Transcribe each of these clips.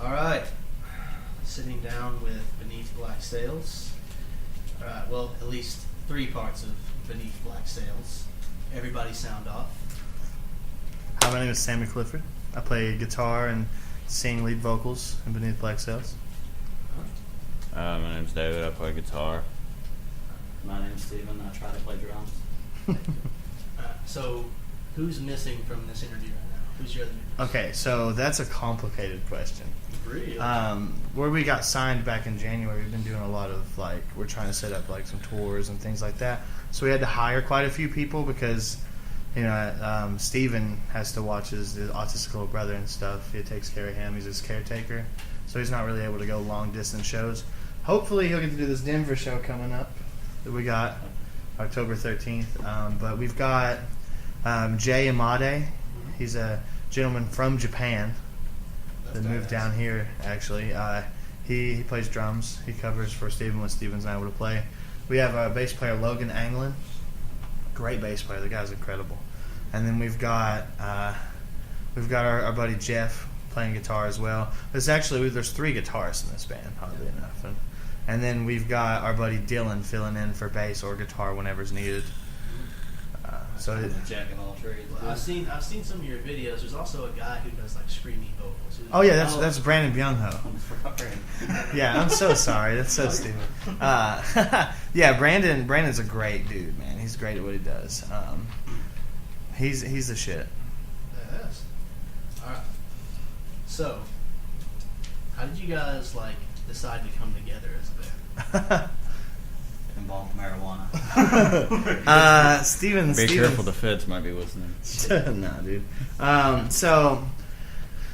All right. Sitting down with Beneath Black Sails. All right. Well, at least 3 parts of Beneath Black Sails. Everybody sound off. Hi, my name is Sammy Clifford. I play guitar and sing lead vocals in Beneath Black Sails. My name's David. I play guitar. My name's Steven. I try to play drums. So, who's missing from this interview right now? Who's your other members? Okay, so that's a complicated question. Really? Where we got signed back in January, we've been doing a lot of, we're trying to set up, some tours and things like that. So we had to hire quite a few people because, Steven has to watch his autistic little brother and stuff. He takes care of him. He's his caretaker. So he's not really able to go long-distance shows. Hopefully he'll get to do this Denver show coming up that we got October 13th. But we've got Jay Amade. He's a gentleman from Japan that moved down here, actually. He plays drums. He covers for Steven when Steven's not able to play. We have our bass player, Logan Anglin. Great bass player. The guy's incredible. And then we've got our buddy Jeff playing guitar as well. There's 3 guitarists in this band, oddly enough. And then we've got our buddy Dylan filling in for bass or guitar whenever's needed. Jack of all trades. Well, I've seen some of your videos. There's also a guy who does screaming vocals. Oh yeah, that's Brandon Byung-ho. Yeah, I'm so sorry. That's so stupid. Yeah, Brandon's a great dude, man. He's great at what he does. He's the shit. Yes. All right. So, how did you guys decide to come together as a band? Involved marijuana. Steven's Careful, the feds might be listening. No, dude. So,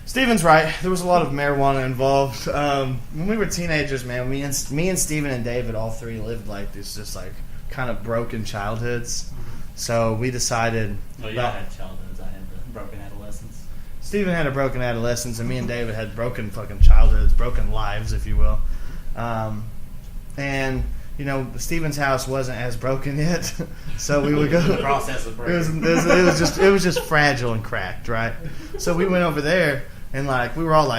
Steven's right. There was a lot of marijuana involved. When we were teenagers, man, me and Steven and David, all 3 lived these just kind of broken childhoods. So we decided. Well, y'all had childhoods. I had the broken adolescence. Steven had a broken adolescence, and me and David had broken fucking childhoods, broken lives, if you will. And Steven's house wasn't as broken yet, so we would go. The process of breaking. It was just fragile and cracked, right? So we went over there, and we were all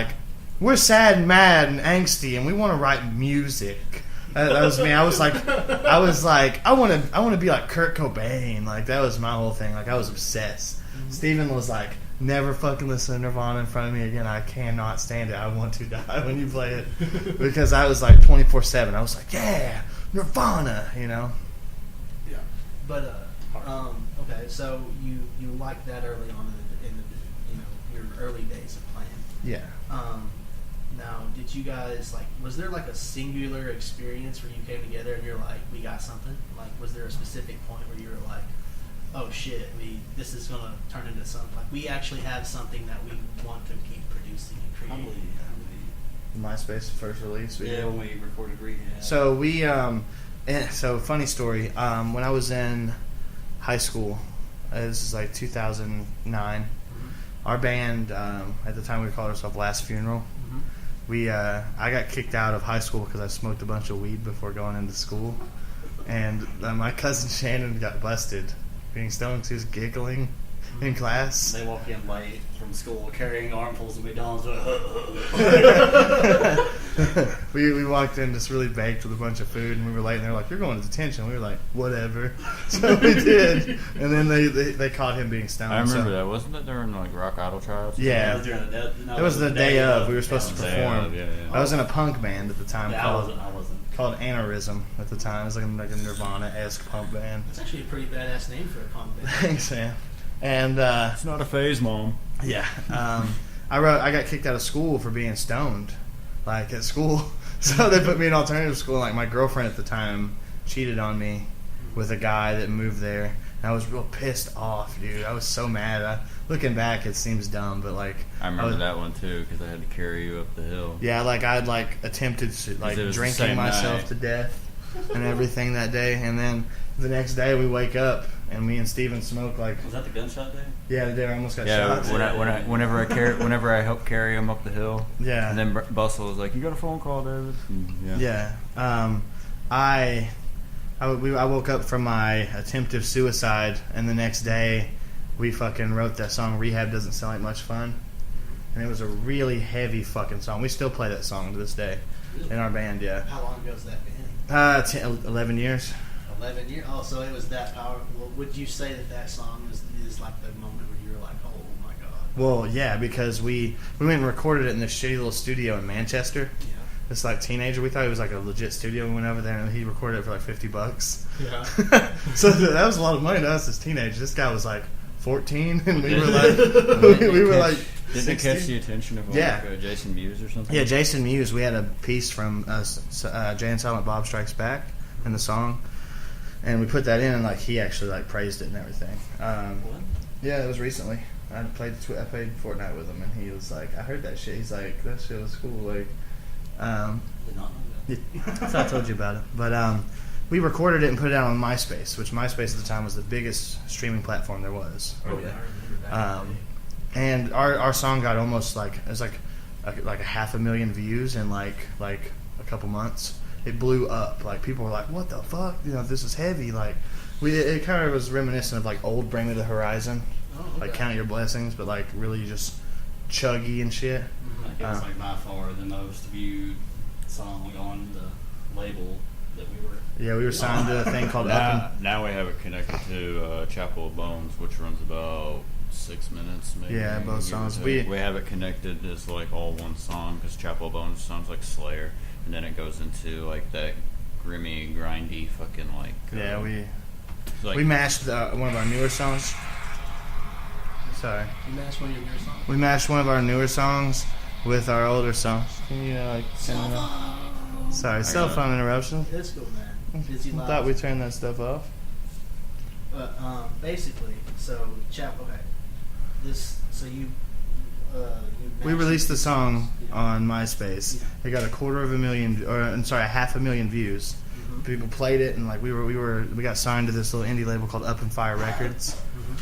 we're sad and mad and angsty, and we want to write music. That was me. I was like, I want to be like Kurt Cobain. That was my whole thing. I was obsessed. Mm-hmm. Steven was never fucking listen to Nirvana in front of me again. I cannot stand it. I want to die when you play it. Because I was 24/7. I was yeah, Nirvana, Yeah. But, okay, so you liked that early on in your early days of playing. Yeah. Now, did you guys, was there a singular experience where you came together and you're we got something? Was there a specific point where you were oh shit, this is going to turn into something? We actually have something that we want to keep producing and creating. MySpace first release. When we recorded Rehab. So so funny story. When I was in high school, this is 2009. Mm-hmm. Our band, at the time we called ourselves Last Funeral. Mm-hmm. I got kicked out of high school because I smoked a bunch of weed before going into school, and my cousin Shannon got busted being stoned because he was giggling in class. They walk in late from school carrying armfuls of McDonald's. We walked in just really baked with a bunch of food, and we were late, and they were "You're going to detention." We were whatever. So we did, and then they caught him being stoned. I remember that. Wasn't that during Rock Idol trials? Yeah. It was the day of. We were supposed to perform. Yeah. I was in a punk band at the time I wasn't. called Aneurysm at the time. It was like a Nirvana-esque punk band. That's actually a pretty badass name for a punk band. Thanks, man. And It's not a phase, Mom. yeah, I got kicked out of school for being stoned, at school. So they put me in alternative school. My girlfriend at the time cheated on me with a guy that moved there. And I was real pissed off, dude. I was so mad. Looking back, it seems dumb, but I remember that one too because I had to carry you up the hill. Yeah, I'd attempted drinking myself to death and everything that day, and then the next day we wake up and me and Steven smoke Was that the gunshot day? Yeah, the day I almost got shot. Whenever I helped carry him up the hill. Yeah. And then Bustle was "You got a phone call, David?" Yeah. I woke up from my attempted suicide, and the next day we fucking wrote that song "Rehab Doesn't Sound Like Much Fun," and it was a really heavy fucking song. We still play that song to this day in our band. Yeah, How long ago has that been? 11 years. 11 years. Oh, so it was that powerful. Well, would you say that song is like the moment where you were like, oh my god? Well, yeah, because we went and recorded it in this shitty little studio in Manchester. Yeah. This like teenager, we thought it was like a legit studio. We went over there and he recorded it for like $50. Yeah. So that was a lot of money to us as teenagers. This guy was like 14, and we were like, we were like Didn't it 16. catch the attention of Yeah. Jason Mewes or something? Yeah, Jason Mewes. We had a piece from Jay and Silent Bob Strikes Back in the song, and we put that in, and like he actually like praised it and everything. What? Yeah, it was recently. I played Fortnite with him, and he was like, I heard that shit. He's like, that shit was cool. Like, Did not know that. yeah, so I told you about it. But we recorded it and put it out on MySpace, which MySpace at the time was the biggest streaming platform there was. Oh yeah, I remember that. And our song got almost like it was like a 500,000 views in like a couple months. It blew up. Like people were like, "What the fuck? You know, this is heavy." Like it kind of was reminiscent of like old Bring Me the Horizon, Oh, okay. like Count Your Blessings, but like really just chuggy and shit. Like it was like by far the most viewed song on the label that we were. Yeah, we were signed to a thing called Up. Now we have it connected to Chapel of Bones, which runs about 6 minutes, maybe. Yeah, both give or songs. take. We have it connected as like all one song because Chapel of Bones sounds like Slayer, and then it goes into like that grimy, grindy, fucking like. Yeah, like, we mashed one of our newer songs. Sorry. You matched one of your songs. We matched one of our newer songs with our older songs. Can you like send it up? Sorry, cell got it. phone interruption. Let's go, man. Busy I lives. thought we turned that stuff off. But basically, so okay. This so you. We matched released the two song songs. Yeah. on MySpace. Yeah. It got 250,000, or I'm sorry, 500,000 views. Mhm. People played it, and like we got signed to this little indie label called Up and Fire Records. Mhm.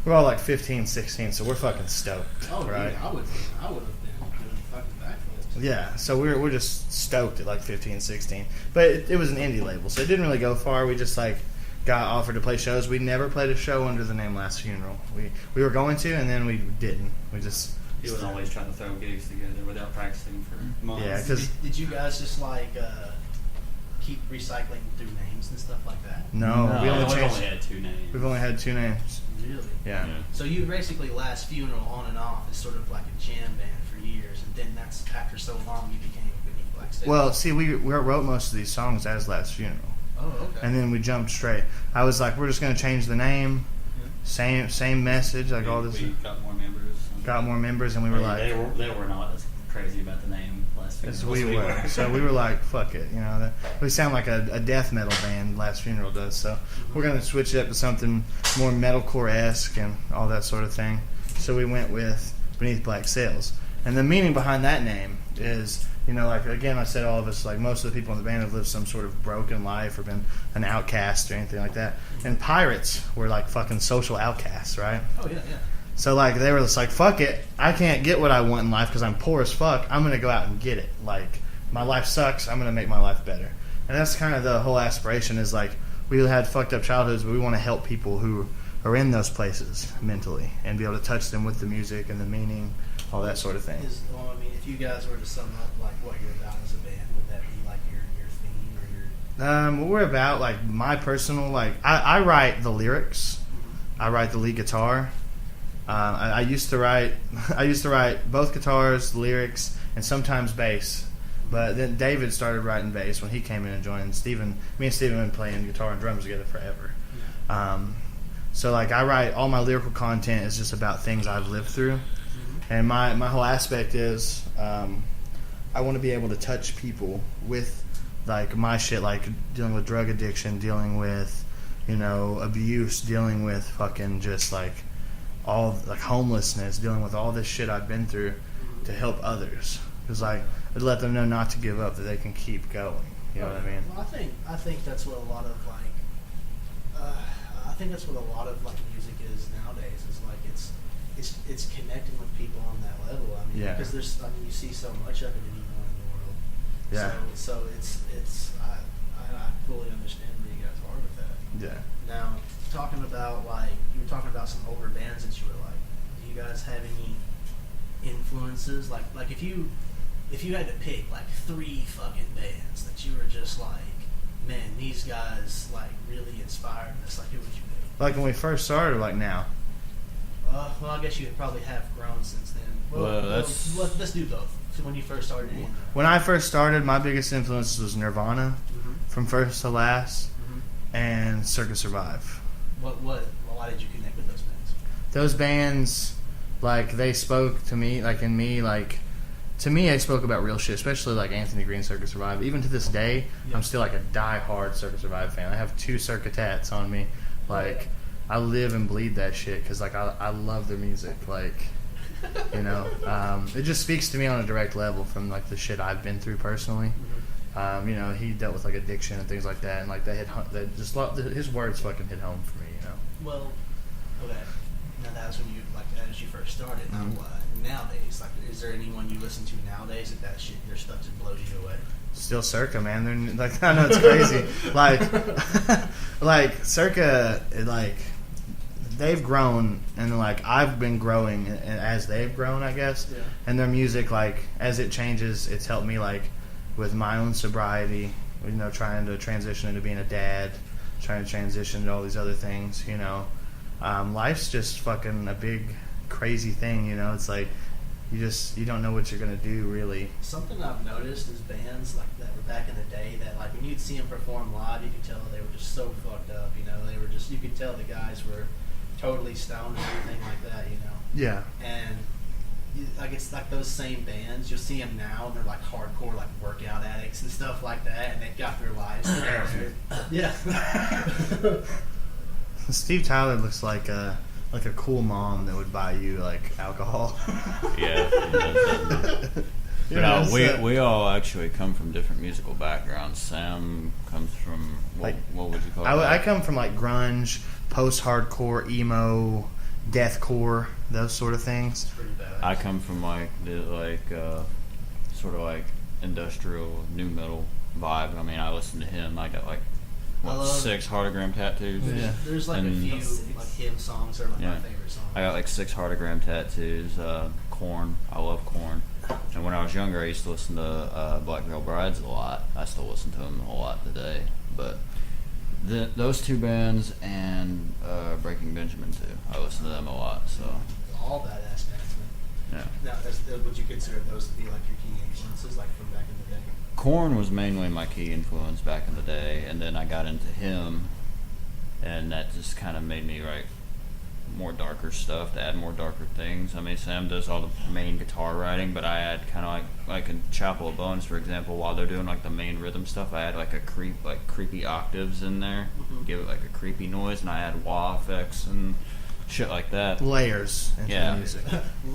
We're all like 15, 16, so we're fucking stoked, Oh, right? yeah, I would have been doing fucking backflips. Yeah, so we're just stoked at like 15, 16. But it was an indie label, so it didn't really go far. We just like got offered to play shows. We never played a show under the name Last Funeral. We were going to, and then we didn't. We just He was always trying to throw gigs together without practicing for months. Yeah, 'cause- Did you guys just like keep recycling through names and stuff like that? no, No. we only We've changed. only had two names. We've only had two names. Really? Yeah. Yeah. So you basically Last Funeral on and off is sort of like a jam band for years, and then that's after so long you became Beneath Black Sails. Well, see, we wrote most of these songs as Last Funeral, Oh, okay. and then we jumped straight. I was like, we're just gonna change the name, same message, like all this. We got more members. Got more members, and we were like, they were not as crazy about the name Last as Funeral. we were. So we were like, fuck it, you know. We sound like a death metal band. Last Funeral does. So we're gonna switch it up to something more metalcore-esque and all that sort of thing. So we went with Beneath Black Sails, and the meaning behind that name is, you know, like again, I said all of us, like most of the people in the band have lived some sort of broken life or been an outcast or anything like that. And pirates were like fucking social outcasts, right? Oh, yeah. So like they were just like, fuck it, I can't get what I want in life because I'm poor as fuck. I'm gonna go out and get it. Like my life sucks. I'm gonna make my life better. And that's kind of the whole aspiration. Is like we had fucked up childhoods, but we want to help people who are in those places mentally and be able to touch them with the music and the meaning, all that sort of thing. Well, I mean, if you guys were to sum up like what you're about as a band, would that be like your theme or your? What we're about, like my personal, like I write the lyrics. I write the lead guitar. I used to write both guitars, lyrics, and sometimes bass. But then David started writing bass when he came in and joined. Me and Steven have been playing guitar and drums together forever. So like I write all my lyrical content is just about things I've lived through, and my whole aspect is I want to be able to touch people with like my shit, like dealing with drug addiction, dealing with abuse, dealing with fucking just like all like homelessness, dealing with all this shit I've been through to help others. Because like I'd let them know not to give up, that they can keep going. You know what I mean? Well, I think that's what a lot of music is nowadays. Is like it's connecting with people on that level. I mean, Yeah. because you see so much of it anymore in the world. Yeah. So it's I fully understand where you guys are with that. Yeah. Now, talking about you were talking about some older bands that you were like. Do you guys have any influences? Like if you had to pick like 3 fucking bands that you were just like, man, these guys like really inspired us. Like, who would you pick? Like when we first started, or like now. Well, I guess you probably have grown since then. Let's do both. So when you first started, When I first started, my biggest influence was Nirvana, from first to last, and Circa Survive. Why did you connect with those bands? Those bands, like, they spoke to me, like, in me, like, to me, they spoke about real shit, especially, like, Anthony Green, Circa Survive. Even to this day, I'm still, like, a die-hard Circa Survive fan. I have 2 Circa tats on me. Like, I live and bleed that shit because, like, I love their music. Like, you know, it just speaks to me on a direct level from, like, the shit I've been through personally. You know, he dealt with, like, addiction and things like that, and, like, his words fucking hit home for me, you know. Well, okay. Now that was when you, like, as you first started. Now, nowadays, like, is there anyone you listen to nowadays that shit, your stuff just blows you away? Still Circa, man. They're like, I know it's crazy. like, like Circa, like, they've grown, and like I've been growing as they've grown, I guess. Yeah. And their music, like, as it changes, it's helped me, like, with my own sobriety. You know, trying to transition into being a dad, trying to transition to all these other things. You know, life's just fucking a big, crazy thing. You know, it's like you don't know what you're gonna do, really. Something I've noticed is bands like that were back in the day that, like, when you'd see them perform live, you could tell they were just so fucked up. You know, you could tell the guys were totally stoned and everything like that. You know. Yeah. And like, it's like those same bands. You'll see them now, and they're like hardcore, like, workout addicts and stuff like that, and they've got their lives together. Yeah. Steve Tyler looks like a cool mom that would buy you, like, alcohol. Yeah. But we all actually come from different musical backgrounds. Sam comes from what would you call it? I come from, like, grunge, post-hardcore, emo, deathcore, those sort of things. It's pretty bad. I come from like sort of like industrial new metal vibe. I mean, I listen to him. I got like 6 Heartagram tattoos. Yeah. There's like a few like hymn songs are like my favorite songs. I got like 6 Heartagram tattoos. Korn. I love Korn. And when I was younger, I used to listen to Black Veil Brides a lot. I still listen to them a lot today. But those 2 bands and Breaking Benjamin too. I listen to them a lot. So all badass bands, man. yeah. Now, would you consider those to be like your key influences, like from back in the day? Korn was mainly my key influence back in the day, and then I got into him, and that just kind of made me write more darker stuff, to add more darker things. I mean, Sam does all the main guitar writing, but I add kind of like in Chapel of Bones, for example, while they're doing like the main rhythm stuff, I add like creepy octaves in there, give it like a creepy noise, and I add wah effects and shit like that. Layers into the music.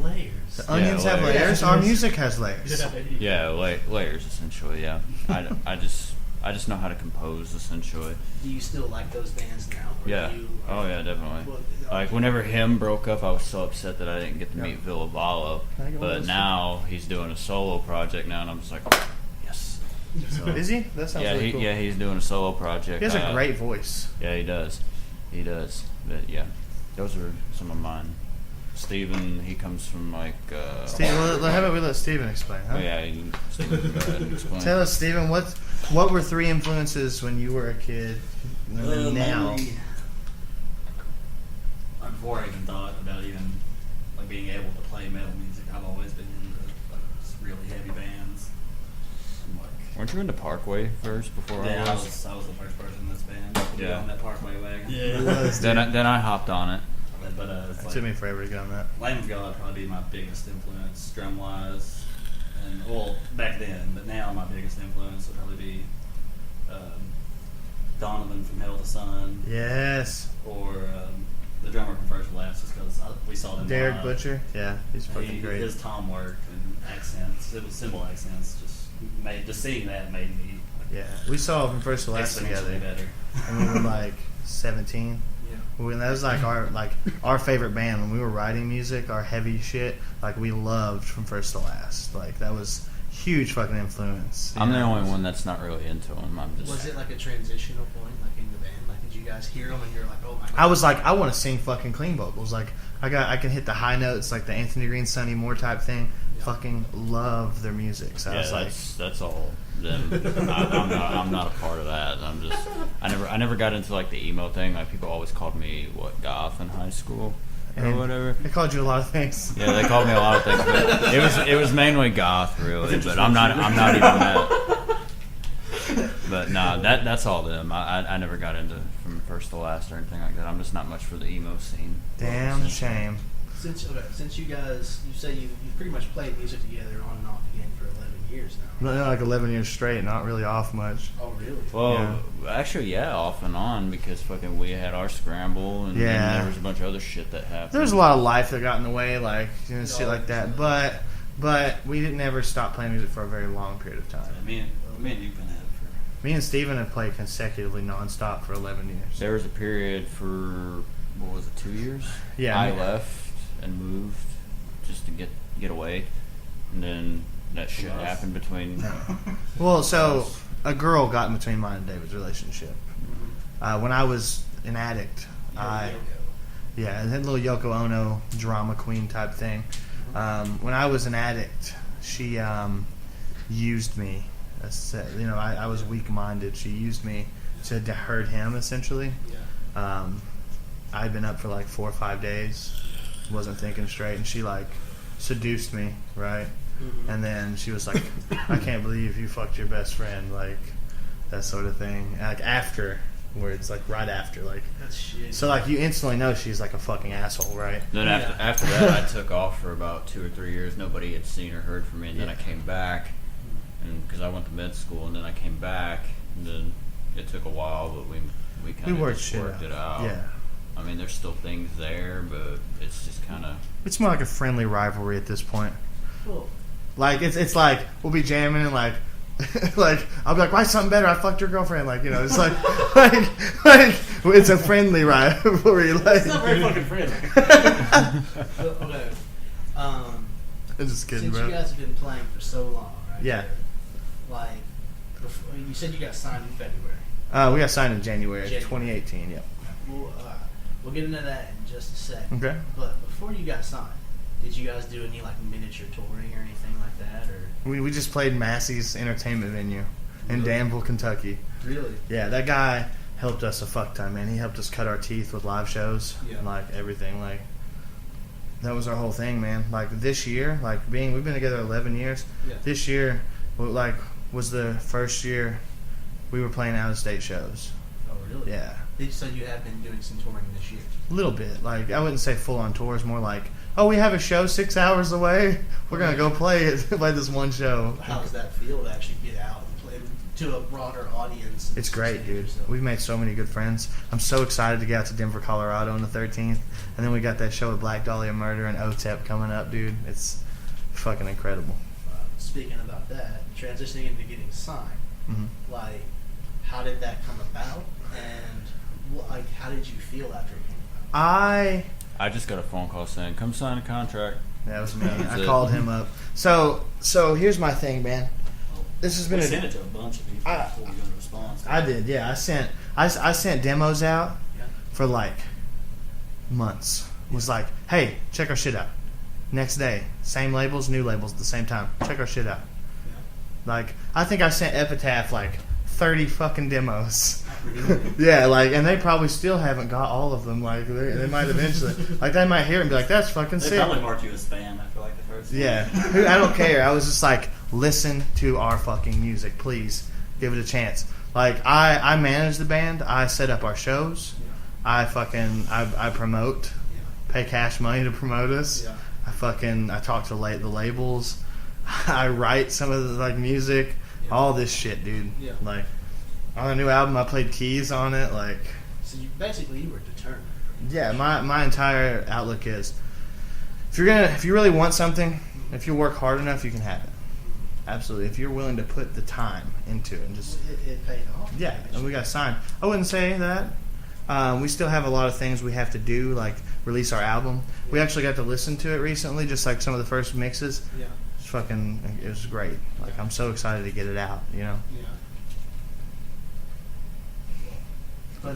Layers. The onions have layers. Our music has layers. Yeah, layers essentially. Yeah, I just know how to compose essentially. Do you still like those bands now? Or Yeah. Oh yeah, definitely. Like whenever him broke up, I was so upset that I didn't get to meet Villa Vallo. But now he's doing a solo project now, and I'm just like, yes. So, is he? That sounds really cool. Yeah, he's doing a solo project. He has a great voice. Yeah, he does. But yeah, those are some of mine. Steven, he comes from like. Steven, how about we let Steven explain? Huh? Oh, yeah, Steven, go ahead and explain. Tell us, Steven, what were 3 influences when you were a kid? Now, before I even thought about even like being able to play metal music, I've always been into like just really heavy bands. And, like, weren't you into Parkway first before yeah, I was? I was the first person in this band to get Yeah. on that Parkway wagon. Yeah. Then I hopped on it. But it's it like, took me forever to get on that. Lamb of God would probably be my biggest influence, drum wise, and well back then. But now my biggest influence would probably be Donovan from Hell to Sun, Yes. or the drummer from First to Last, just because we saw them. Derek live. Butcher. Yeah, he's fucking great. His tom work and accents, it was cymbal accents, just seeing that made me Yeah, we saw from First to Last exponentially together, better. and we were like 17. Yeah. That was like our favorite band when we were writing music, our heavy shit. Like, we loved From First to Last. Like, that was huge fucking influence. I'm the only one that's not really into them. I'm just. Was it like a transitional point, like in the band? Like, did you you guys hear them and you're like, oh my god? I was like, I want to sing fucking clean vocals. Like, I can hit the high notes, like the Anthony Green, Sonny Moore type thing. Yeah. Fucking love their music. So I Yeah, was like, that's all them. I'm not a part of that. I never got into like the emo thing. Like people always called me goth in high school or And whatever. they called you a lot of things. Yeah, they called me a lot of things, but it was mainly goth really. But I'm not even that. But nah, that's all them. I never got into from first to last or anything like that. I'm just not much for the emo scene. Damn shame. Since you guys, you say you pretty much played music together on and off again for 11 years now. Like 11 years straight, not really off much. Oh really? Well, actually, yeah, off and on because fucking we had our scramble and, Yeah. and there was a bunch of other shit that happened. There was a lot of life that got in the way, like shit like that. But we didn't ever stop playing music for a very long period of time. Me and you've been at it for. Me and Steven have played consecutively nonstop for 11 years. There was a period for what was it, 2 years? Yeah. I left and moved just to get away, and then that shit Nice. happened between. Well, so a girl got in between mine and David's relationship. When I was an addict, I that little Yoko Ono drama queen type thing. When I was an addict, she used me. I was weak-minded. She used me to hurt him, essentially. Yeah. I'd been up for like 4 or 5 days, wasn't thinking straight, and she like seduced me, right? Mhm. And then she was like, "I can't believe you fucked your best friend," like that sort of thing. Like afterwards, like right after, like That's shit. so, like you instantly know she's like a fucking asshole, right? Then Yeah. after that, I took off for about 2 or 3 years. Nobody had seen or heard from me, and then I came back, and because I went to med school, and then I came back, and then it took a while, but we kind of worked just shit worked out. it out. Yeah. I mean, there's still things there, but it's just kind of. It's more like a friendly rivalry at this point. Cool. Like it's like we'll be jamming and like like I'll be like, why something better? I fucked your girlfriend. Like it's like like it's a friendly rivalry. Like It's not very fucking friendly. Okay. I'm just kidding, Since bro. you guys have been playing for so long, right? Yeah. Like, you said you got signed in February. We got signed in January January. 2018. Yep. We'll get into that in just a second. Okay. But before you got signed, did you guys do any like miniature touring or anything like that, or? We just played Massey's entertainment venue in Really? Danville, Kentucky. Really? Yeah, that guy helped us a fuck ton, man. He helped us cut our teeth with live shows, Yeah. and like everything. Like that was our whole thing, man. Like this year, we've been together 11 years. Yeah. This year, was the first year we were playing out of state shows. Oh, really? Yeah, So you have been doing some touring this year. a little bit. Like I wouldn't say full on tours, more like, oh, we have a show 6 hours away. We're gonna go play it. Play this one show. How does that feel to actually get out and play to a broader audience? and It's great, sustain dude. yourself? We've made so many good friends. I'm so excited to get out to Denver, Colorado on the 13th. And then we got that show with Black Dahlia Murder and OTEP coming up, dude. It's fucking incredible. Speaking about that, transitioning into getting signed, hmm like, how did that come about, and like, how did you feel after it came about? I just got a phone call saying, "Come sign a contract." That was me. That's I it. called him up. So here's my thing, man. This has been We a... sent it to a bunch of people before we got a response. I did, yeah. I sent demos out Yeah. for like months. Was like, hey, check our shit out. Next day, same labels, new labels at the same time. Check our shit out. Like, I think I sent Epitaph like 30 fucking demos. Really? Yeah, like, and they probably still haven't got all of them. Like, they might eventually, like, they might hear it and be like, that's fucking They sick. probably marked you as spam after like the first. Yeah, I don't care. I was just like, listen to our fucking music, please. Give it a chance. Like, I manage the band. I set up our shows. I promote. Pay cash money to promote us. Yeah. I talk to the labels. I write some of the like music. Yeah. All this shit, dude. Yeah. Like, on a new album, I played keys on it. Like, So you were determined. yeah, my entire outlook is, if you really want something, if you work hard enough, you can have it. Absolutely. If you're willing to put the time into it and just, It paid off. yeah, and we got signed. I wouldn't say that. We still have a lot of things we have to do, like release our album. We actually got to listen to it recently, just like some of the first mixes. Yeah. It was great. Like, I'm so excited to get it out, you know? Yeah. But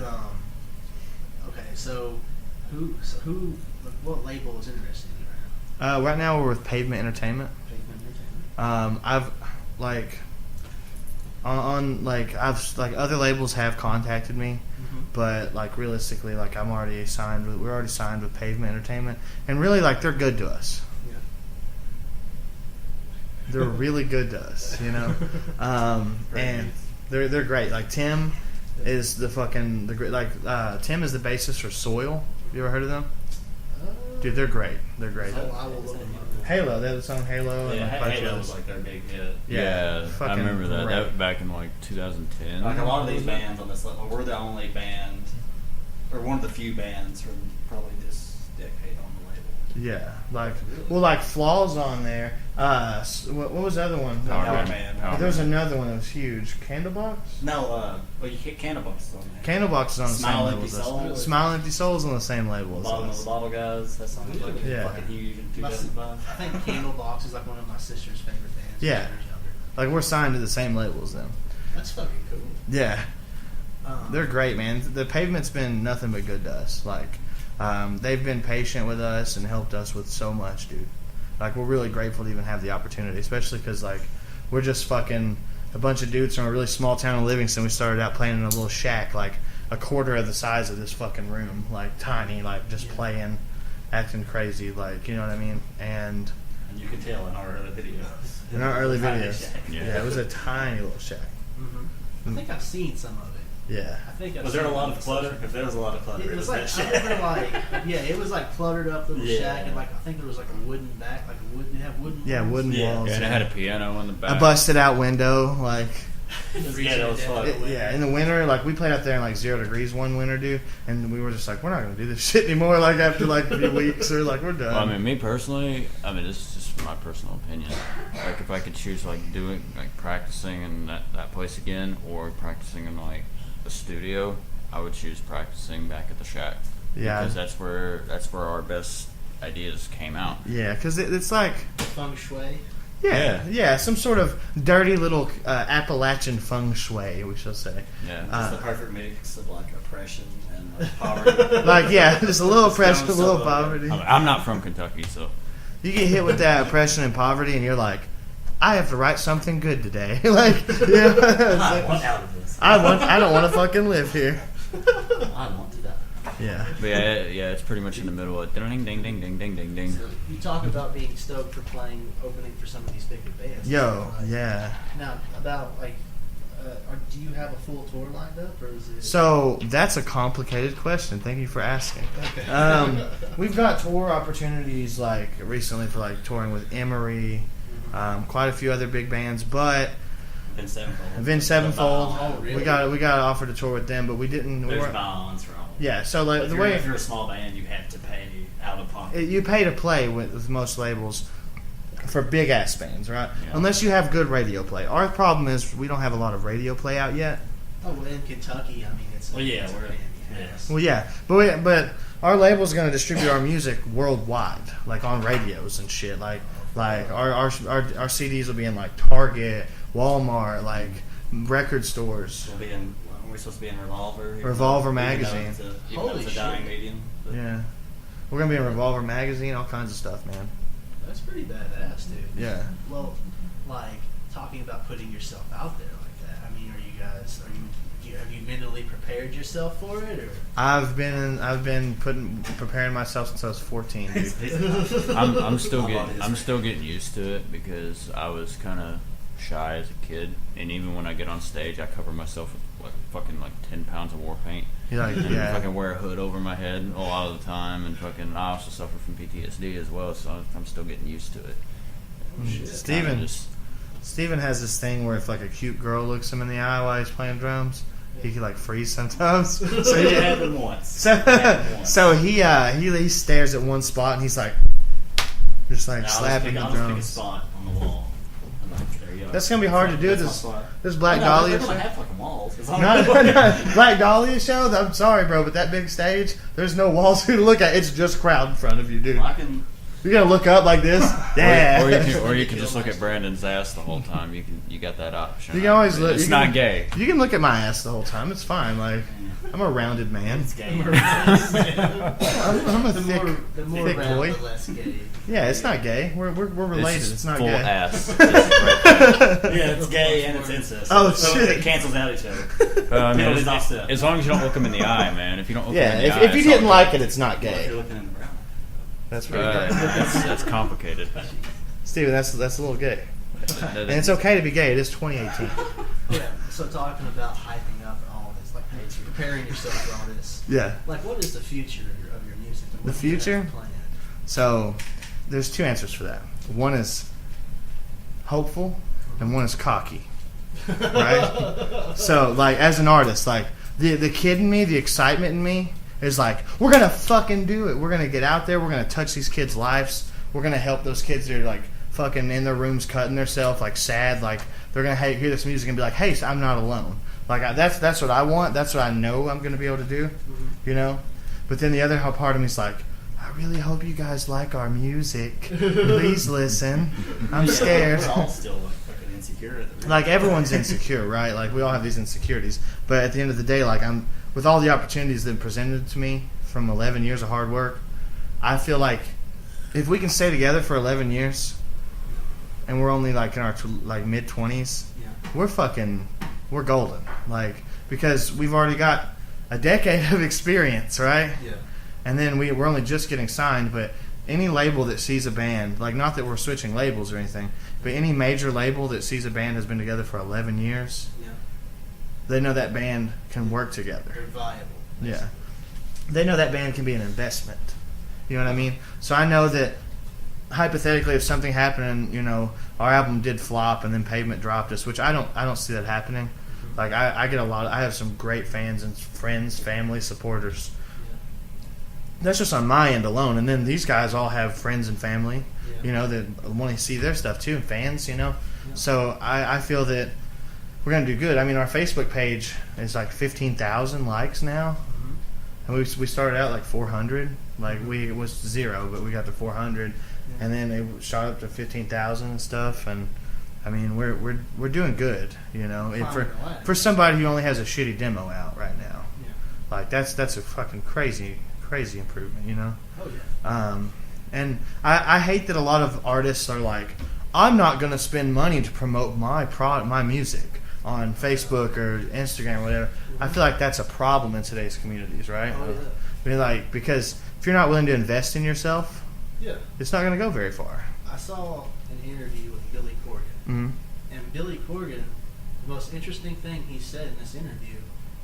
Okay, so what label is interested in you right now? Right now we're with Pavement Entertainment. Pavement Entertainment. I've like on like I've like other labels have contacted me, but like realistically, like I'm already signed. We're already signed with Pavement Entertainment, and really like they're good to us. Yeah. They're really good to us, you know, and they're great. Like Tim is the Tim is the bassist for Soil. You ever heard of them? Dude, they're great. They're great. Oh, I will look them up. Halo, they have the song Halo. Yeah, and a bunch of Halo others. was like their big hit. Yeah, I fucking remember that. great. That was back in like 2010. Like a lot of these bands on this level, we're the only band, or one of the few bands from probably this decade on the label. Yeah, like Flaws on there. What was the other one? Power Man. There was another one that was huge. Candlebox. No, well, you hit Candlebox on that. Candlebox is on the Smile same Empty label. Soul. Smile Empty Souls on the same label. as Bottom of us. the Bottle Guys. That song was like Yeah. fucking huge in I 2005. think Candlebox is like one of my sister's favorite bands. Yeah. when she was younger. Like we're signed to the same label as them. That's fucking cool. Yeah, Um, they're great, man. The Pavement's been nothing but good to us. Like they've been patient with us and helped us with so much, dude. Like we're really grateful to even have the opportunity, especially because like we're just fucking a bunch of dudes from a really small town of Livingston. We started out playing in a little shack, like a quarter of the size of this fucking room, like tiny, like just playing, acting crazy, like you know what I mean. And And you can tell in our early videos. in our early Tiny videos, shack. yeah, it was a tiny little shack. I think I've seen some of it. Yeah, I think I've Was there a seen lot it. of clutter? If there was a lot of clutter, It it was was like that I remember shack. like it was like cluttered up little Yeah. shack and like I think there was like a wooden back, like a wood. Did it have wooden? yeah, walls? wooden Yeah. walls. Yeah, and it had a piano in the back. A busted out window, like. Yeah, that was fun. Yeah, in the winter, like we played out there in like 0 degrees one winter, dude, and we were just like, we're not gonna do this shit anymore. Like after like a few weeks, or like we're done. Well, I mean, me personally, this is just my personal opinion. Like, if I could choose, like, doing, like, practicing in that place again, or practicing in, like, a studio, I would choose practicing back at the shack. Yeah. Because that's where our best ideas came out. Yeah, because it's like Feng shui. yeah, some sort of dirty little Appalachian feng shui, we shall say. Yeah. It's the perfect mix of like oppression and like, poverty. Like yeah, just a little oppression, a Sounds little so poverty. I'm not from Kentucky, so. You get hit with that oppression and poverty, and you're like, I have to write something good today. Like, yeah, I want out of this. I don't want to fucking live here. I want to die. Yeah. But yeah, it's pretty much in the middle of ding, ding, ding, ding, ding, ding, ding. So you talk about being stoked for opening for some of these bigger bands. Yo, yeah. Now about like, do you have a full tour lined up or is it? So that's a complicated question. Thank you for asking. Okay. We've got tour opportunities like recently for like touring with Emery, quite a few other big bands, but Vince Sevenfold. Vince Sevenfold. Oh, really? We got offered to tour with them, but we didn't. We There's weren't. bonds for all. Yeah. So like If the you're, way if you're a small band, you have to pay out of pocket. you pay to play with most labels for big ass bands, right? Yeah. Unless you have good radio play. Our problem is we don't have a lot of radio play out yet. Oh, well, in Kentucky, I mean, it's. Well, yeah, it's a we're- band, yeah. yes. Well, yeah, but our label's going to distribute our music worldwide, like on radios and shit. Like our CDs will be in like Target, Walmart, like record stores. We'll be in. We're supposed to be in Revolver. Revolver even though magazine. it's a Holy dying shit. medium. But Yeah, we're gonna be in Revolver magazine, all kinds of stuff, man. That's pretty badass, dude. Yeah. Well, like talking about putting yourself out there like that. I mean, have you mentally prepared yourself for it, or? I've been preparing myself since I was 14, dude. I'm still My body is getting used to it because I was kind of shy as a kid, and even when I get on stage, I cover myself with fucking 10 pounds of war paint. You're like, And yeah. fucking wear a hood over my head a lot of the time, and fucking I also suffer from PTSD as well, so I'm still getting used to it. Steven has this thing where if like a cute girl looks him in the eye while he's playing drums, he can like freeze sometimes. So it he, happened once. It happened once. so he stares at one spot and he's like, just like Now, slapping the I'll just pick a drums. spot on the wall. I'm like, there you go. That's gonna be hard to do. That's my This spot. this Black No, Dahlia they're show. gonna have fucking walls. It's on No, the- no, no. Black Dahlia show. I'm sorry, bro, but that big stage, there's no walls to look at. It's just crowd in front of you, dude. I can. You're gonna look up like this. Yeah. Or you can just look at Brandon's ass the whole time. You got that option. You can always look. It's you not can- gay. You can look at my ass the whole time. It's fine. Like I'm a rounded man. It's gay. I'm a The thick, more thick round, boy. the less gay. Yeah, it's not gay. We're related. It's It's not full gay. ass. Just right there. Yeah, it's gay and it's incest. Oh, so shit. it cancels out each other. I mean, Penalties offset. as long as you don't look him in the eye, man. If you don't look Yeah, him in the eye, if you it's didn't all like good. it, it's not What if gay. you're looking in the brown? That's pretty gay. That's complicated. Steven, that's a little gay. And it's okay to be gay. It is 2018. Yeah. So talking about hyping up all this, like preparing yourself for all this. Yeah. Like, what is the future of your music? And The what do you have future? planned? So there's two answers for that. One is hopeful, and one is cocky. Right? So, like, as an artist, like, the kid in me, the excitement in me is like, we're going to fucking do it. We're going to get out there. We're going to touch these kids' lives. We're going to help those kids that are, like, fucking in their rooms cutting themselves, like, sad. Like, they're going to hear this music and be like, hey, I'm not alone. Like, that's what I want. That's what I know I'm going to be able to do, you know? But then the other part of me is like, I really hope you guys like our music. Please listen. I'm scared. We're all still like fucking insecure at the Like, everyone's insecure, right? Like, we all have these insecurities. But at the end of the day, like, I'm with all the opportunities that presented to me from 11 years of hard work, I feel like if we can stay together for 11 years and we're only like in our mid 20s, Yeah. we're golden. Like, because we've already got a decade of experience, right? Yeah. And then we're only just getting signed, but any label that sees a band, like, not that we're switching labels or anything, but any major label that sees a band has been together for 11 years, Yeah. they know that band can work They're together. viable. Yeah. They know that band can be an investment. You know what I mean? So I know that hypothetically, if something happened and, you know, our album did flop and then Pavement dropped us, which I don't see that happening. Like, I get I have some great fans and friends, family, supporters. That's just on my end alone. And then these guys all have friends and family, Yeah. you know, that want to see their stuff too, and fans, you know. Yeah. So I feel that we're going to do good. I mean, our Facebook page is like 15,000 likes now. And we started out like 400. Like, it was 0, but we got to 400. Yeah. And then it shot up to 15,000 and stuff. And I mean, we're doing good, you know. And for somebody who only has a shitty demo out right now, Yeah. like, that's a fucking crazy improvement, you know. Oh yeah. And I hate that a lot of artists are like, I'm not going to spend money to promote my music on Facebook or Instagram or whatever. I feel like that's a problem in today's communities, right? Oh, yeah. I mean, like, because if you're not willing to invest in yourself, Yeah. it's not going to go very far. I saw an interview with Billy Corgan. Mm-hmm. And Billy Corgan, the most interesting thing he said in this interview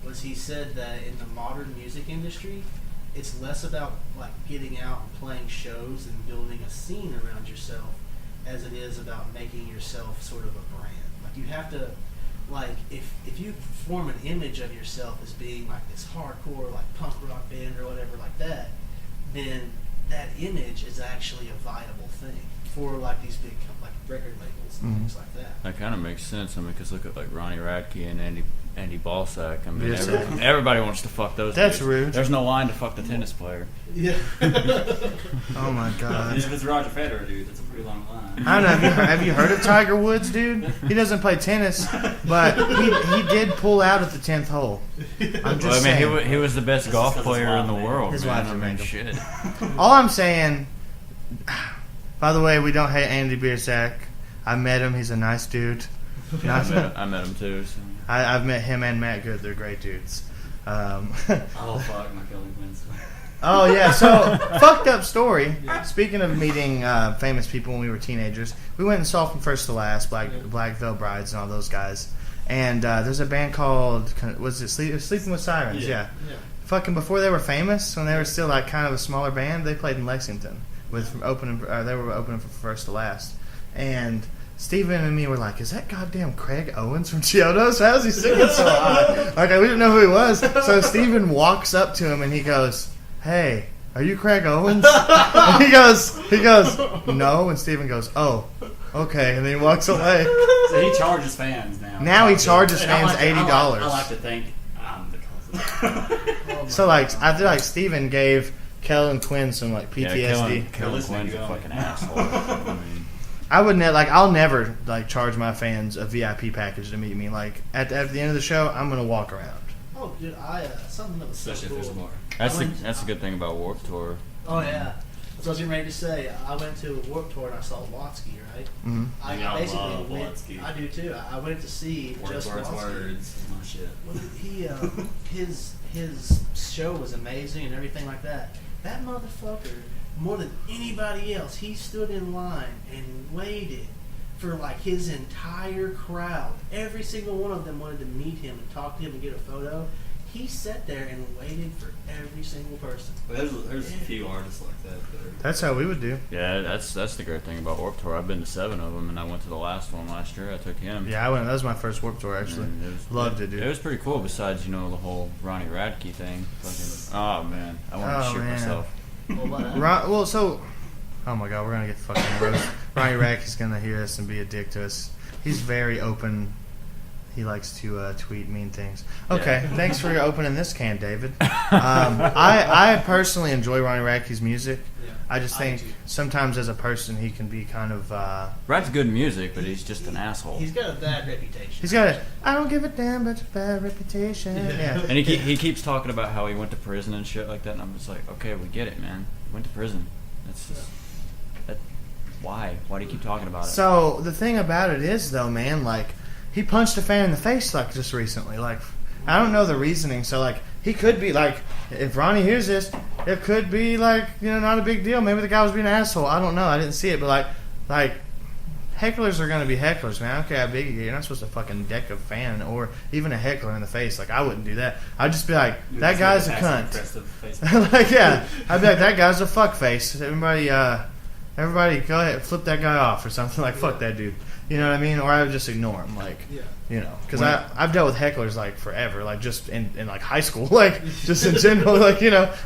was he said that in the modern music industry, it's less about like getting out and playing shows and building a scene around yourself as it is about making yourself sort of a brand. Like, you have to, like, if you form an image of yourself as being like this hardcore, like, punk rock band or whatever like that, then that image is actually a viable thing for like these big like record labels and Mhm. things like that. That kind of makes sense. I mean, because look at like Ronnie Radke and Andy Balsack. I mean, Yes, everybody wants to fuck those. That's dudes. rude. There's no line to fuck the tennis player. Yeah. Oh my god. If it's Roger Federer, dude, that's a pretty long line. I don't know. Have you heard of Tiger Woods, dude? He doesn't play tennis, but he did pull out at the 10th hole. I'm just Well, I mean, saying. he was the best This golf is 'cause his player in the wife, man. world. His man. wife I mean, made him. shit. All I'm saying. By the way, we don't hate Andy Biersack. I met him. He's a nice dude. Nice. I met him too. So. I've met him and Matt Good. They're great dudes. Oh fuck, my killing wins. Oh yeah, so fucked up story. Speaking of meeting famous people when we were teenagers, we went and saw from First to Last, Black Veil Brides and all those guys. And there's a band called Sleeping with Sirens? Yeah. Fucking before they were famous, when they were still like kind of a smaller band, they played in Lexington with they were opening for First to Last. And Steven and me were like, is that goddamn Craig Owens from Chiodos? How's he singing so high? Like, we didn't know who he was. So Steven walks up to him and he goes, hey, are you Craig Owens? And he goes, no. And Steven goes, oh, okay. And then he walks away. So he charges fans now. Now he charges And I fans I $80. like to think I'm the cause of that. So, like, I feel like Steven gave Kellen Quinn some like PTSD. Yeah, Kellen listening, Quinn's a go. fucking asshole. I mean, I would I'll never like charge my fans a VIP package to meet me. Like at the end of the show, I'm gonna walk around. Oh, dude, something that was so Especially if there's a cool. bar. that's a good thing about Warped Tour. Oh yeah, that's what I was getting ready to say. I went to a Warped Tour and I saw Watsky, right? Mm-hmm. I Yeah, I basically love went. Watsky. I do too. I went to see Words, just words, Watsky. words. is my shit. Well, his show was amazing and everything like that. That motherfucker, more than anybody else, he stood in line and waited for like his entire crowd. Every single one of them wanted to meet him and talk to him and get a photo. He sat there and waited for every single person. But there's a few artists like that. That's how we would do. Yeah, that's the great thing about Warped Tour. I've been to 7 of them, and I went to the last one last year. I took him. Yeah, I went. That was my first Warped Tour actually. And Loved it, dude. It was pretty cool. Besides, the whole Ronnie Radke thing. Fucking, oh man, I wanted to Oh, shoot man. myself. Oh my god, we're gonna get fucking roast. Ronnie Radke's gonna hear us and be a dick to us. He's very open. He likes to tweet mean things. Okay, thanks for opening this can, David. I personally enjoy Ronnie Radke's music. Yeah. I just think do. sometimes as a person he can be kind of. Rad's good music, but he's just an asshole. He's got a bad reputation. He's got a I don't give a damn, but it's a bad reputation. Yeah. And he keeps talking about how he went to prison and shit like that, and I'm just like, okay, we get it, man. He went to prison. That's just why? Why do you keep talking about it? So the thing about it is, though, man, like he punched a fan in the face like just recently. Like I don't know the reasoning. So like he could be like, if Ronnie hears this, it could be like not a big deal. Maybe the guy was being an asshole. I don't know. I didn't see it, but like hecklers are gonna be hecklers, man. I don't care how big you get. You're not supposed to fucking deck a fan or even a heckler in the face. Like I wouldn't do that. I'd just be like, that guy's a cunt. Like yeah, I'd be like, that guy's a fuck face. Everybody, go ahead, flip that guy off or something. Like, fuck that dude. You know what I mean? Or I would just ignore him. Like, because I've dealt with hecklers like forever. Like just in like high school. Like just in general. Like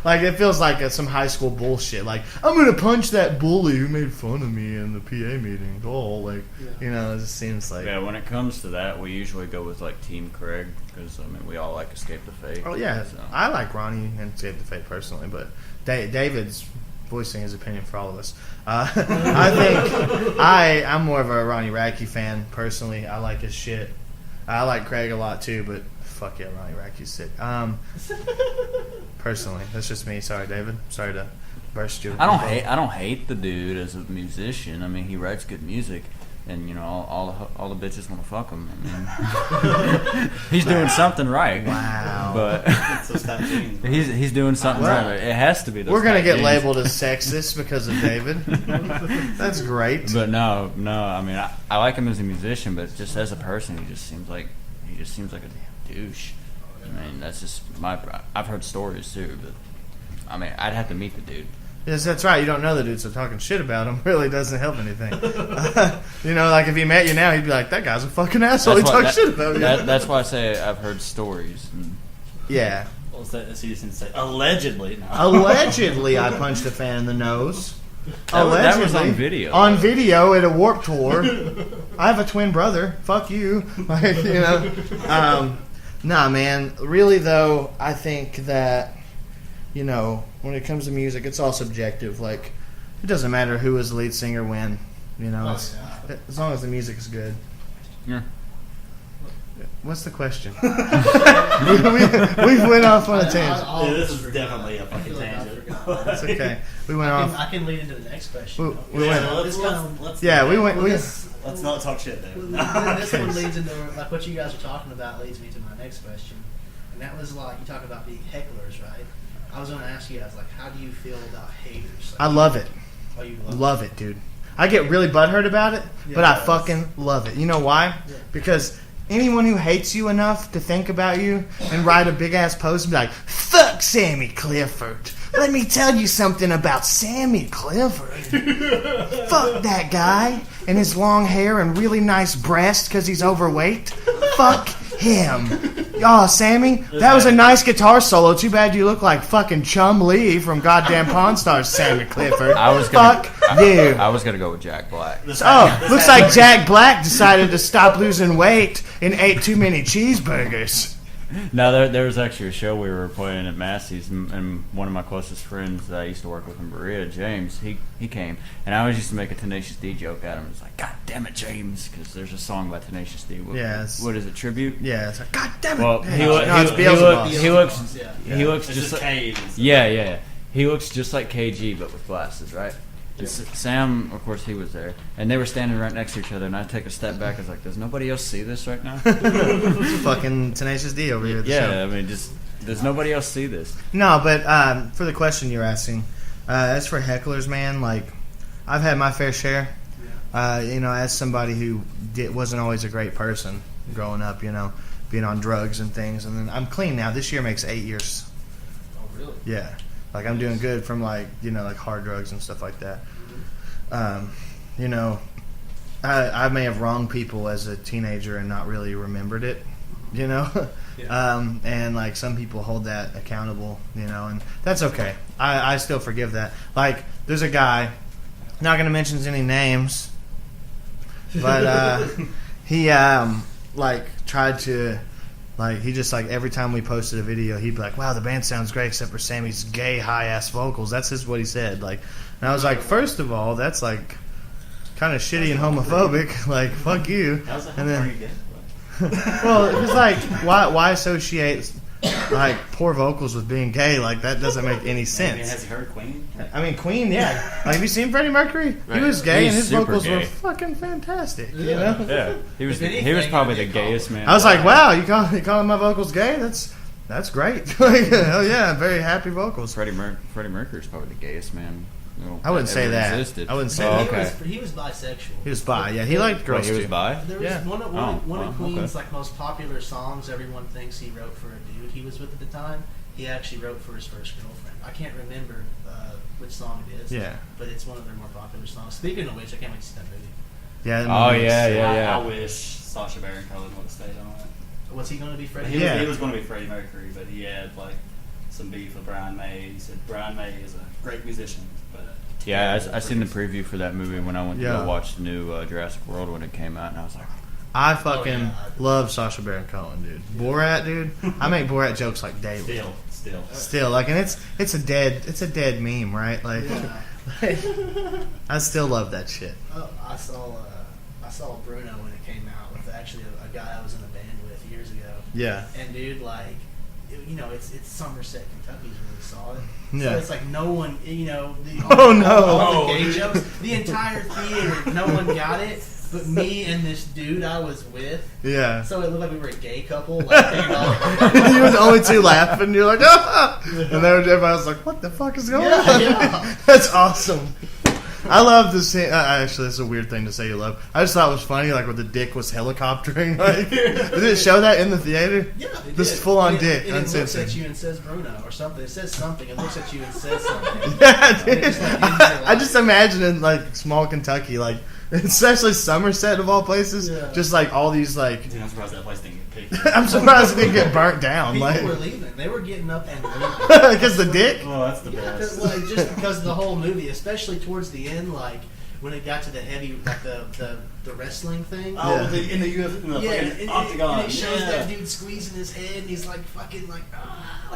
like it feels like some high school bullshit. Like I'm gonna punch that bully who made fun of me in the PA meeting. Oh, like it just seems like. Yeah, when it comes to that, we usually go with like Team Craig because we all like Escape the Fate. Oh yeah, so. I like Ronnie and Escape the Fate personally, but David's voicing his opinion for all of us. I think I'm more of a Ronnie Radke fan personally. I like his shit. I like Craig a lot too, but fuck yeah, Ronnie Radke's sick. Personally, that's just me. Sorry, David. Sorry to burst you. I don't hate the dude as a musician. I mean, he writes good music, and all the bitches want to fuck him. I mean, he's doing something right. Wow. But So he's doing something Well, right. It has to be. Those We're gonna fat get jeans. labeled as sexist because of David. That's great. But no. I mean, I like him as a musician, but just as a person, he just seems like a douche. I mean, that's just I've heard stories too, but I mean, I'd have to meet the dude. Yes, that's right. You don't know the dude, so talking shit about him really doesn't help anything. Like if he met you now, he'd be like, "That guy's a fucking asshole. He talks shit about you." That's why I say I've heard stories. Yeah. Well, so you just say allegedly. No. Allegedly, I punched a fan in the nose. That was on video. On video at a Warped Tour. I have a twin brother. Fuck you. Like, nah, man. Really, though, I think that, when it comes to music, it's all subjective. Like, it doesn't matter who is the lead singer when. As long as the music is good. Yeah. What's the question? we went off on a tangent. Yeah, this is definitely a fucking tangent. It's okay. We went I off. can lead into the next question. We went. Let's Let's not talk shit, David. This one leads into like what you guys are talking about. Leads me to my next question, and that was like you talk about being hecklers, right? I was going to ask you guys like, how do you feel about haters? Like, I love it. Oh, you Love it, dude. I get really butthurt about it, but I Yeah. fucking love it. You know why? Yeah. Because anyone who hates you enough to think about you and write a big ass post and be like, "Fuck Sammy Clifford. Let me tell you something about Sammy Clifford. Fuck that guy and his long hair and really nice breasts because he's overweight. Fuck him. Oh, Sammy, that was a nice guitar solo. Too bad you look like fucking Chum Lee from goddamn Pawn Stars, Sammy Clifford. Fuck you." I was gonna go with Jack Black. Oh, looks like Jack Black decided to stop losing weight and ate too many cheeseburgers. No, there was actually a show we were playing at Massey's, and one of my closest friends that I used to work with in Berea, James, he came, and I always used to make a Tenacious D joke at him. It's like, God damn it, James, because there's a song by Tenacious D. What is it, Tribute? Yeah, it's like, God damn it. Well, Hey, no, it's Beelzebub. he looks It's just like Cage. yeah. He looks just like KG, but with glasses, right? And Sam, of course, he was there, and they were standing right next to each other. And I take a step back. I was like, "Does nobody else see this right now?" Fucking Tenacious D over here at the Yeah, show. I mean, just does nobody else see this? No, but for the question you're asking, as for hecklers, man, like, I've had my fair share. As somebody who wasn't always a great person growing up, being on drugs and things. And then I'm clean now. This year makes 8 years. Oh, really? Yeah. Like, I'm doing good from, like hard drugs and stuff like that. I may have wronged people as a teenager and not really remembered it, Yeah. and, like, some people hold that accountable, and that's okay. I still forgive that. Like, there's a guy, not going to mention any names, but he, tried to... Like, he just, every time we posted a video, he'd be like, wow, the band sounds great except for Sammy's gay, high-ass vocals. That's just what he said. Like, and I was like, first of all, that's, like, kind of shitty and homophobic. Like, fuck you. And then, well, it was like, why associate, like, poor vocals with being gay? Like, that doesn't make any sense. Has he heard Queen? I mean, Queen, yeah. Like, have you seen Freddie Mercury? Right. He was gay, He's and his super vocals were gay. fucking fantastic, Yeah, he was If anything, probably I'd the be gayest called- man. I was like, wow, you calling my vocals gay? That's great. Like, hell yeah, very happy vocals. Freddie Mercury's probably the gayest man. I wouldn't say ever that. Existed. I wouldn't say Oh, that. okay. He was bisexual. He was bi, yeah. He liked Wait, girls he was too. bi? There was Yeah. one of Oh, Queen's okay. most popular songs. Everyone thinks he wrote for a dude he was with at the time. He actually wrote for his first girlfriend. I can't remember which song it is. Yeah. But it's one of their more popular songs. Speaking of which, I can't wait to see that movie. Yeah. that Oh, movie was- yeah. I wish Sacha Baron Cohen would have stayed on it. What's he going to be, Freddie? Yeah. He was going to be Freddie Mercury, but he had some beef with Brian May. He said Brian May is a great musician, but Yeah, I seen the preview for that movie when I went to Yeah. go watch the new Jurassic World when it came out, and I was like, I fucking Oh, yeah. love Sacha Baron Cohen, dude. Borat, dude. I make Borat jokes like daily. still. Still, like, and it's a dead meme, right? Like, Yeah. I still love that shit. Oh, I saw Bruno when it came out with actually a guy I was in a band with years ago. Yeah. And dude, it's Somerset, Kentucky is where we saw it. Yeah. So it's like no one, Oh, no. all the gay jokes, the entire theater, no one got it, but me and this dude I was with. Yeah. So it looked like we were a gay couple. Like, You were the only two laughing. You're like, ah! And then everybody was like, what the fuck is going Yeah, on? yeah. That's awesome. I love the scene. Actually, that's a weird thing to say you love. I just thought it was funny, like, where the dick was helicoptering. Like, did it show that in the theater? Yeah, it This did. full-on And dick, And it looks uncensored. at you and says Bruno or something. It says something. It looks at you and says something. Yeah, dude. Just like in real I just life. imagine in, like, small Kentucky, like, especially Somerset of all places, Yeah. just, like, all these, like... Dude, I'm surprised that place didn't get picked. I'm surprised it didn't get burnt down. People Like, were leaving. They were getting up and leaving. because the dick? Oh, that's the Yeah, best. just because of the whole movie, especially towards the end, like when it got to the heavy, like the wrestling thing. Oh, Yeah. in the UFC, in the Yeah, fucking and octagon. it shows yeah. that dude squeezing his head, and he's like fucking like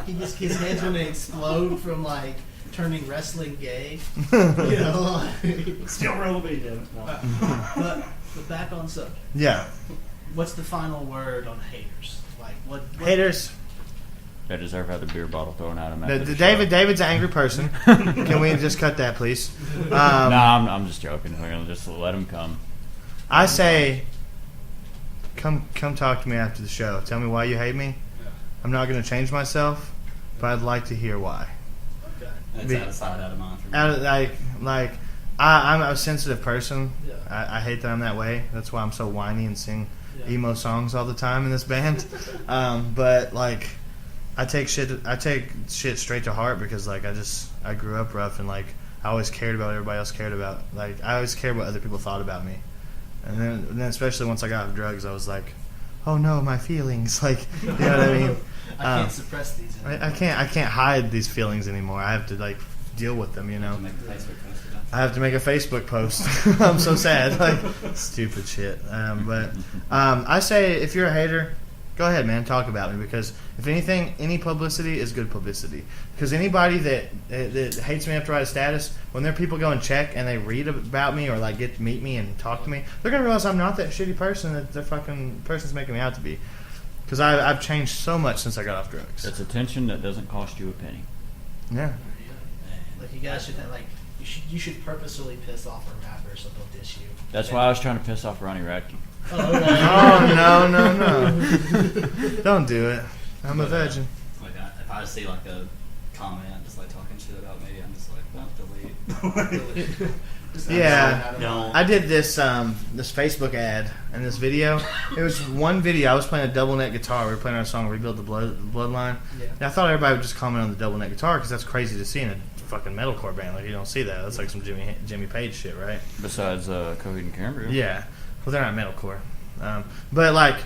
he just his head's gonna explode from like turning wrestling gay. Like, Still relevant, damn it. No. but back on subject. Yeah. What's the final word on haters? Like what Haters. I deserve to have the beer bottle thrown at him. The, after the the David's an angry person. Can we just cut that, please? No, I'm just joking. We're gonna just let him come. I say, come talk to me after the show. Tell me why you hate me. I'm not going to change myself, but I'd like to hear why. Okay. That's Be- out of sight, out of mind for me. Out of, I'm a sensitive person. Yeah. I hate that I'm that way. That's why I'm so whiny and sing Yeah. emo songs all the time in this band. But like, I take shit straight to heart because like I grew up rough and like I always cared about what everybody else cared about. Like I always cared what other people thought about me. And then especially once I got off drugs, I was like, oh no, my feelings. Like, you know what I mean? I can't suppress these. I can't hide these feelings anymore. I have to like deal with them, you know. Make the Facebook post about I have to make a Facebook post. I'm so sad. Like, stupid shit. But I say if you're a hater, Go ahead, man. Talk about me, because if anything, any publicity is good publicity. Because anybody that hates me after I write a status, when there are people go and check and they read about me or like get to meet me and talk to me, they're gonna realize I'm not that shitty person that the fucking person's making me out to be. Because I've changed so much since I got off drugs. It's attention that doesn't cost you a penny. Yeah. Like you guys should have, like you should purposefully piss off a rapper so they'll diss you. That's why I was trying to piss off Ronnie Radke. Oh no! Don't do it. I'm a virgin. Like if I see like a comment just like talking shit about me, I'm just like, delete. Yeah. Don't. I did this this Facebook ad and this video. It was one video. I was playing a double neck guitar. We were playing our song "Rebuild the Bloodline." Yeah. And I thought everybody would just comment on the double neck guitar because that's crazy to see in a fucking metalcore band. Like you don't see that. That's like some Jimmy Page shit, right? Besides Coheed and Cambria. Yeah. Well, they're not metalcore. But like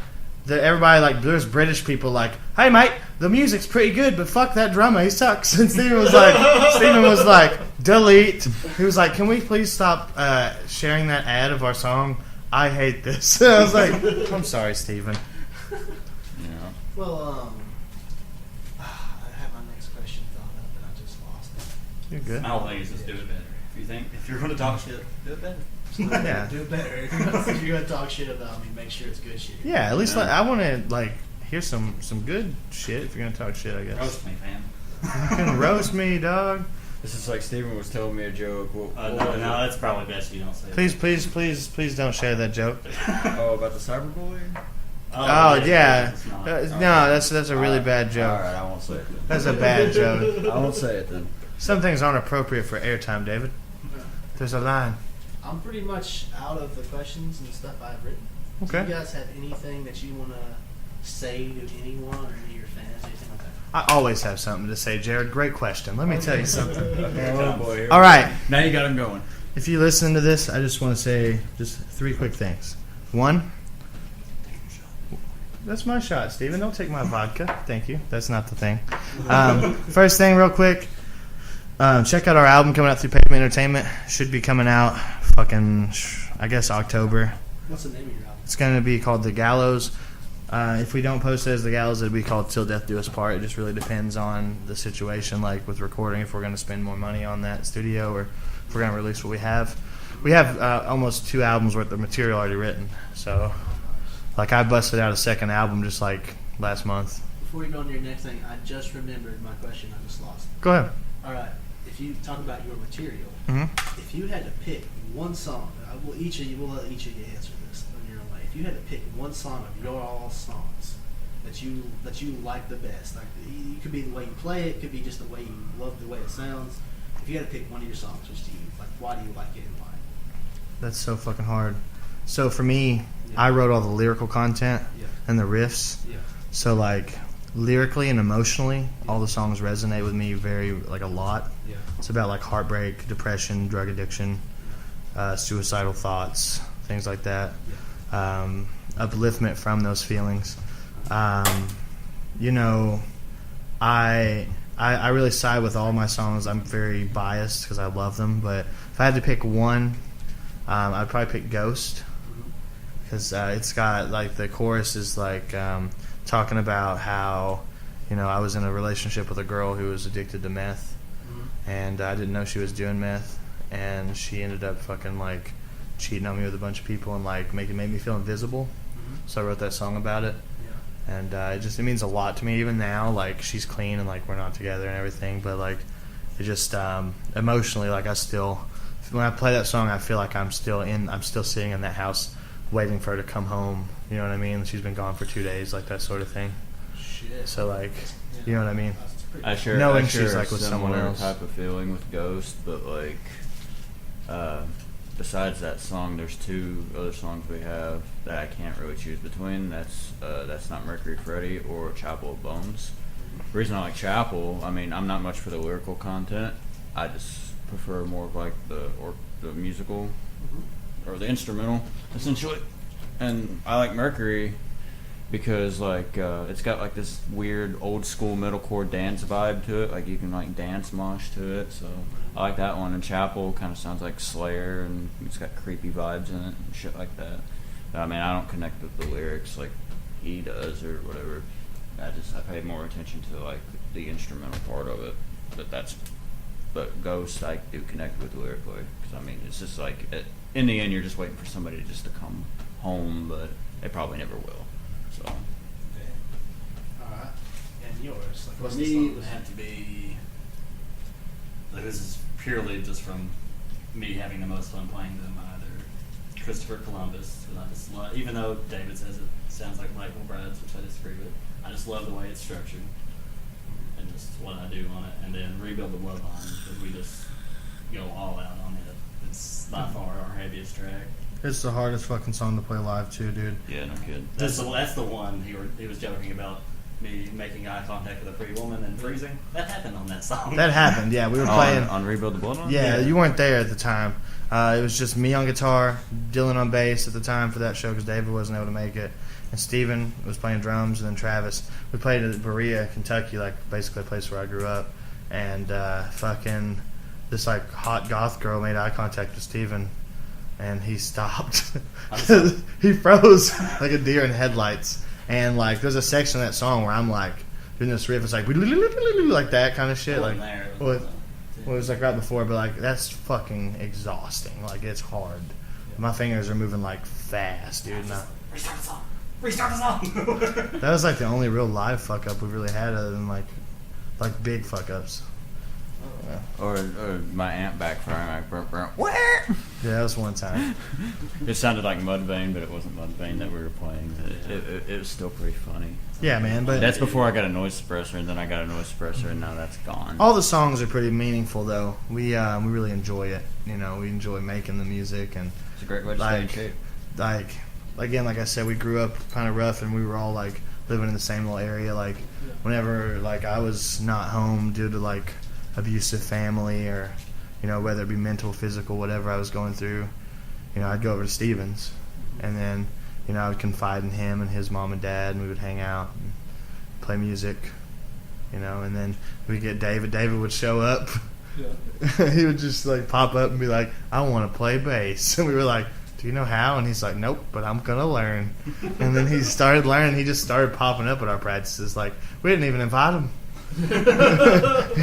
everybody, like there's British people like, hey mate, the music's pretty good, but fuck that drummer, he sucks. And Steven was like, delete. He was like, can we please stop sharing that ad of our song? I hate this. I was like, I'm sorry, Steven. Yeah. Well, I have my next question thought up, and I just lost it. You're good. My whole thing is just do it better. If you're going to talk shit, do it better. Yeah. Do it better. If you're gonna talk shit about me, make sure it's good shit. Yeah, at least Yeah. like, I want to like hear some good shit. If you're gonna talk shit, I guess. Roast me, fam. You can roast me, dog. This is like Steven was telling me a joke. What No, was it? that's probably best you don't say. Please don't share that joke. Oh, about the cyberbullying? Oh yeah. It's not. No, that's a really bad joke. All right, I won't say it then. That's a bad joke. I won't say it then. Some things aren't appropriate for airtime, David. There's a line. I'm pretty much out of the questions and stuff I've written. Okay. Do you guys have anything that you want to say to anyone or any of your fans, anything like that? I always have something to say, Jared. Great question. Let me tell you something. Oh boy. here All we right. Now you got him going. If you listen to this, I just want to say just 3 quick things. 1, that's my shot, Steven. Don't take my vodka. Thank you. That's not the thing. First thing, real quick. Check out our album coming out through Pavement Entertainment. Should be coming out I guess October. What's the name of your album? It's going to be called The Gallows. If we don't post it as The Gallows, it'll be called Till Death Do Us Part. It just really depends on the situation, like with recording, if we're going to spend more money on that studio or if we're going to release what we have. We have almost 2 albums worth of material already written. So, like, I busted out a second album just like last month. Before you go on to your next thing, I just remembered my question. I just lost. Go ahead. All right. If you talk about your material, Mm-hmm. if you had to pick one song, we'll let each of you answer this in your own way. If you had to pick one song of your all songs that you like the best, like it could be the way you play it, could be just the way you love the way it sounds. If you had to pick one of your songs, which do you like? Why do you like it and why? That's so fucking hard. So for me, Yeah. I wrote all the lyrical content Yeah. and the riffs. Yeah. So like lyrically and emotionally, all the songs resonate with me a lot. Yeah. It's about like heartbreak, depression, drug addiction, suicidal thoughts, things like that. Upliftment from those feelings. You know, I really side with all my songs. I'm very biased because I love them, but if I had to pick one, I'd probably pick Ghost because it's got like the chorus is like talking about how, you know, I was in a relationship with a girl who was addicted to meth, and I didn't know she was doing meth, and she ended up fucking like cheating on me with a bunch of people and like made me feel invisible. So I wrote that song about it. And it means a lot to me even now. Like she's clean and like we're not together and everything, but like it just emotionally, like when I play that song, I feel like I'm still sitting in that house waiting for her to come home. You know what I mean? She's been gone for 2 days, like that sort of thing. Shit. So like, you know what I mean? That's pretty I share, Knowing I share she's, a like, with someone similar else. type of feeling with Ghost, but like, besides that song, there's 2 other songs we have that I can't really choose between. That's Not Mercury Freddy or Chapel of Bones. The reason I like Chapel, I mean, I'm not much for the lyrical content. I just prefer more of like the musical or the instrumental, essentially. And I like Mercury because like it's got like this weird old school metalcore dance vibe to it. Like you can like dance mosh to it. So I like that one. And Chapel kind of sounds like Slayer, and it's got creepy vibes in it and shit like that. But, I mean, I don't connect with the lyrics like he does or whatever. I pay more attention to like the instrumental part of it. But Ghost I do connect with lyrically because I mean it's just like in the end you're just waiting for somebody just to come home, but they probably never will. So All right. And yours? Like, For what's me, the it song? would have to be. Like, this is purely just from me having the most fun playing them. Either Christopher Columbus, and I just love, even though David says it sounds like Michael Brad's, which I disagree with. I just love the way it's structured and just what I do on it. And then Rebuild the Bloodline, because we just go all out on it. It's by far our heaviest track. It's the hardest fucking song to play live too, dude. yeah, no kidding. That's the one he was joking about me making eye contact with a pretty woman and freezing. That happened on that song. That happened. Yeah, we were playing. on Rebuild the Bloodline. Yeah, Yeah. you weren't there at the time. It was just me on guitar, Dylan on bass at the time for that show because David wasn't able to make it, and Steven was playing drums, and then Travis. We played at Berea, Kentucky, like basically a place where I grew up, and fucking this like hot goth girl made eye contact with Steven, and he stopped. He froze like a deer in headlights, and like there's a section of that song where I'm like doing this riff, it's like like that kind of shit, It like. wasn't there. It Well, was, Well, it was like right before, but like that's fucking exhausting. Like it's hard. My fingers are moving like fast, dude. And Restart the song. Restart the song. that was like the only real live fuck up we really had, other than like big fuck ups. Or my amp backfiring like burp, burp. Where? Yeah, that was one time. It sounded like Mudvayne, but it wasn't Mudvayne that we were playing. It was still pretty funny. Yeah, man. But That's before I got a noise suppressor, and then I got a noise suppressor, and now that's gone. all the songs are pretty meaningful, though. We really enjoy it. You know, we enjoy making the music, and It's a great way to stay in like shape. like again, like I said, we grew up kind of rough, and we were all like living in the same little area. Like whenever like I was not home due to like abusive family, or you know, whether it be mental, physical, whatever I was going through, you know, I'd go over to Steven's, and then you know I would confide in him and his mom and dad, and we would hang out and play music, you know, and then we get David. David would show up. He would just like pop up and be like, "I want to play bass," and we were like, "Do you know how?" And he's like, "Nope, but I'm gonna learn." And then he started learning. He just started popping up at our practices. Like we didn't even invite him.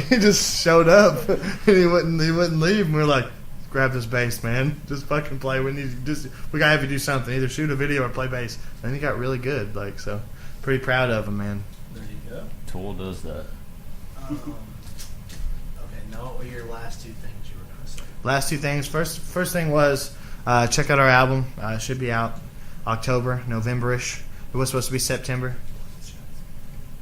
He just showed up and he wouldn't leave. And we were like, "Grab this bass, man. Just fucking play. We gotta have you do something. Either shoot a video or play bass." And he got really good. Like so, pretty proud of him, man. There you go. Tool does that. Okay, now what were your last two things you were going to say? Last two things. First thing was check out our album. It should be out October, November-ish. It was supposed to be September.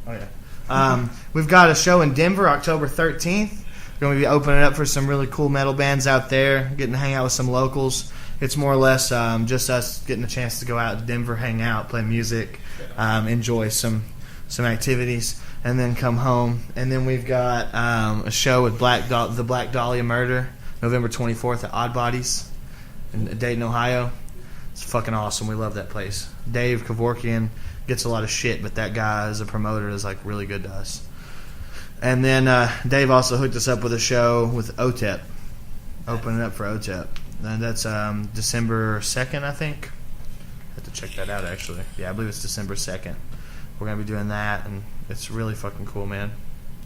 Oh yeah. We've got a show in Denver, October 13th. We're going to be opening up for some really cool metal bands out there, getting to hang out with some locals. It's more or less just us getting a chance to go out to Denver, hang out, play music, enjoy some activities, and then come home. And then we've got a show with the Black Dahlia Murder, November 24th at Odd Bodies in Dayton, Ohio. It's fucking awesome. We love that place. Dave Kevorkian gets a lot of shit, but that guy as a promoter is like really good to us. And then Dave also hooked us up with a show with OTEP, opening up for OTEP. And that's December 2nd, I think. I have to check that out, actually. Yeah, I believe it's December 2nd. We're going to be doing that, and it's really fucking cool, man.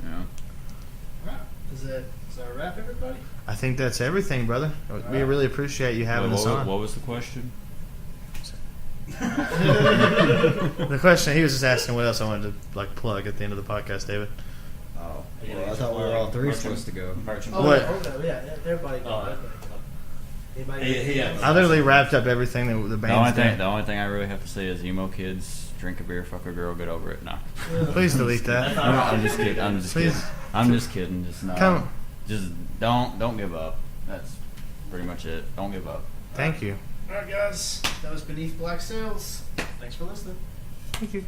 Yeah. Alright. Is that a wrap, everybody? I think that's everything, brother. We really appreciate you having us on. What was the question? The question, he was just asking what else I wanted to like plug at the end of the podcast, David. Oh, Yeah, well, I thought we were all three merchant- supposed to go. Merchant. Oh, What? okay, yeah, everybody go. Oh, Everybody go. Anybody Yeah. I literally wrapped up everything that the The only band's thing done. I really have to say is emo kids drink a beer, fuck a girl, get over it. No, Please delete that. I'm just kidding. I'm just Please. kidding. I'm just kidding. Just no. Come. Just don't give up. That's pretty much it. Don't give up. Thank you. Alright, guys. That was Beneath Black Sails. Thanks for listening. Thank you.